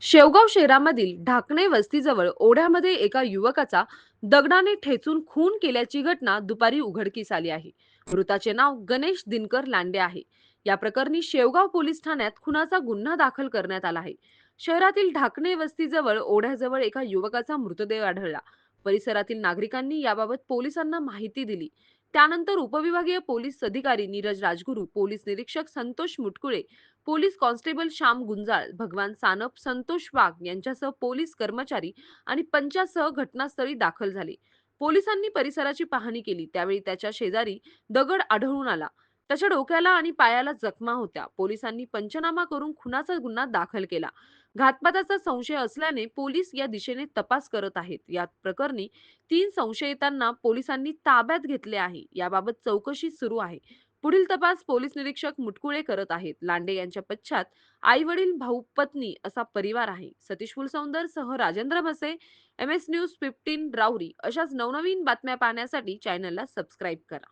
शेवगाव शहरामधील ढाकणे वस्तीजवळ ओढ्यामध्ये एका युवकाचा दगडाने ठेचून खून केल्याची घटना दुपारी उघडकीस आली आहे. मृताचे नाव गणेश दिनकर लांडे आहे. या प्रकरणी शेवगाव पोलीस ठाण्यात खुनाचा गुन्हा दाखल करण्यात आला आहे. शहरातील ढाकणे वस्तीजवळ ओढ्याजवळ एका युवकाचा मृतदेह आढळला. परिसरातील नागरिकांनी याबाबत पोलिसांना माहिती दिली. त्यानंतर उपविभागीय पोलीस अधिकारी नीरज राजगुरू, पोलीस निरीक्षक संतोष मुटकुळे, पोलीस कॉन्स्टेबल श्याम गुंजाळ, भगवान सानप, संतोष वाघ यांच्यासह पोलीस कर्मचारी आणि पंचासह घटनास्थळी दाखल झाले. पोलिसांनी परिसराची पाहणी केली. त्यावेळी त्याच्या शेजारी दगड आढळून आला. त्याच्या डोक्याला आणि पायाला जखमा होत्या. पोलिसांनी पंचनामा करून खुनाचा गुन्हा दाखल केला. घातपाताचा संशय असल्याने पोलीस या दिशेने तपास करत आहेत. या प्रकरणी 3 संशयितांना पोलिसांनी ताब्यात घेतले आहे. याबाबत चौकशी सुरू आहे. पुढील तपास पोलीस निरीक्षक मुटकुळे करत आहेत. लांडे यांच्या पश्चात आई वडील, भाऊ, पत्नी असा परिवार आहे. सतीश फुलसौंदर सह राजेंद्र मसे, MS न्यूज 15 राऊरी अशाच नवनवीन बातम्या पाहण्यासाठी चॅनलला सबस्क्राईब करा.